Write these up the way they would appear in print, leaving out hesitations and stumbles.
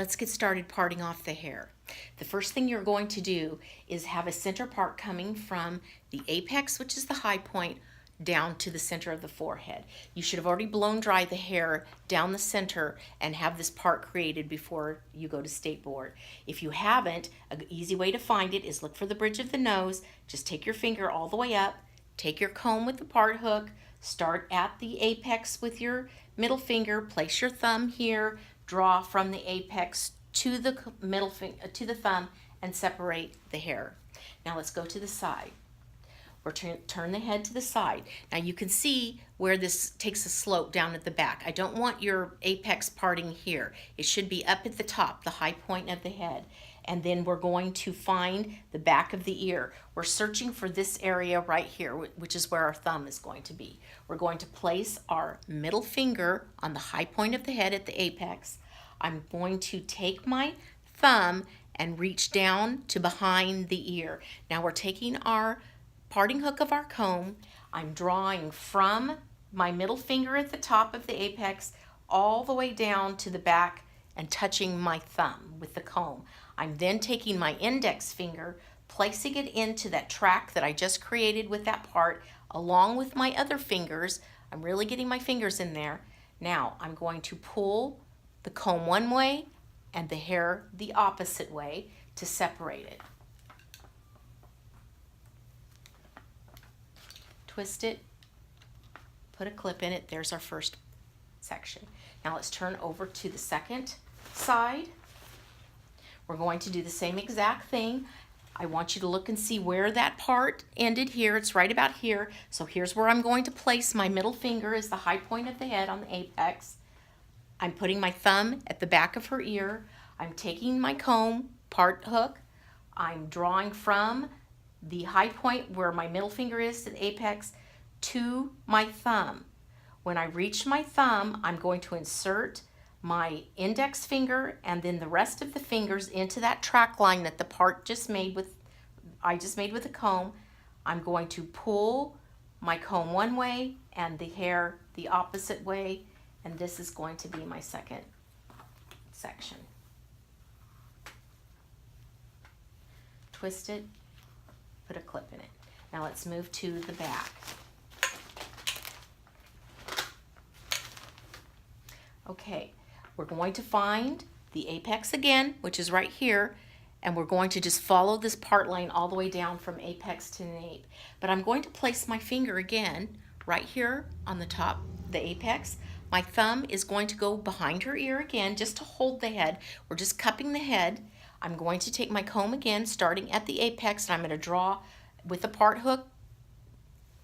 let's get started parting off the hair. The first thing you're going to do is have a center part coming from the apex, which is the high point, down to the center of the forehead. You should have already blown dry the hair down the center and have this part created before you go to state board. If you haven't, an easy way to find it is look for the bridge of the nose. Just take your finger all the way up, take your comb with the part hook, start at the apex with your middle finger, place your thumb here, draw from the apex to the middle finger to the thumb and separate the hair. Now let's go to the side. Or turn the head to the side. Now you can see where this takes a slope down at the back. I don't want your apex parting here. It should be up at the top, the high point of the head. And then we're going to find the back of the ear. We're searching for this area right here, which is where our thumb is going to be. We're going to place our middle finger on the high point of the head at the apex. I'm going to take my thumb and reach down to behind the ear. Now we're taking our parting hook of our comb. I'm drawing from my middle finger at the top of the apex all the way down to the back and touching my thumb with the comb. I'm then taking my index finger, placing it into that track that I just created with that part along with my other fingers. I'm really getting my fingers in there. Now I'm going to pull the comb one way and the hair the opposite way to separate it. Twist it, put a clip in it. There's our first section. Now let's turn over to the second side. We're going to do the same exact thing. I want you to look and see where that part ended here. It's right about here. So here's where I'm going to place my middle finger as the high point of the head on the apex. I'm putting my thumb at the back of her ear. I'm taking my comb part hook. I'm drawing from the high point where my middle finger is to the apex to my thumb. When I reach my thumb, I'm going to insert my index finger and then the rest of the fingers into that track line that the part I just made with the comb. I'm going to pull my comb one way and the hair the opposite way, and this is going to be my second section. Twist it, put a clip in it. Now let's move to the back. Okay, we're going to find the apex again, which is right here, and we're going to just follow this part line all the way down from apex to nape. But I'm going to place my finger again right here on the top, the apex. My thumb is going to go behind her ear again just to hold the head. We're just cupping the head. I'm going to take my comb again, starting at the apex, and I'm going to draw with the part hook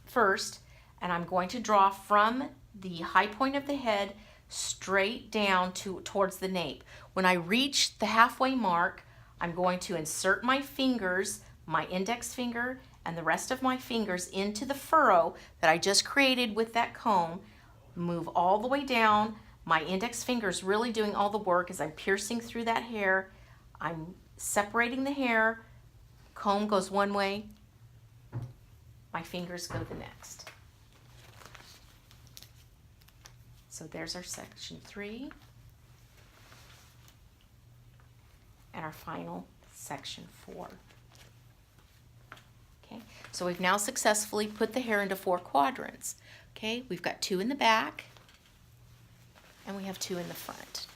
first, and I'm going to draw from the high point of the head straight down towards the nape. When I reach the halfway mark, I'm going to insert my fingers, my index finger and the rest of my fingers into the furrow that I just created with that comb, move all the way down. My index finger is really doing all the work as I'm piercing through that hair. I'm separating the hair, comb goes one way, my fingers go the next. So there's our section 3 and our final section 4. Okay, so we've now successfully put the hair into 4 quadrants. Okay, we've got 2 in the back and we have 2 in the front.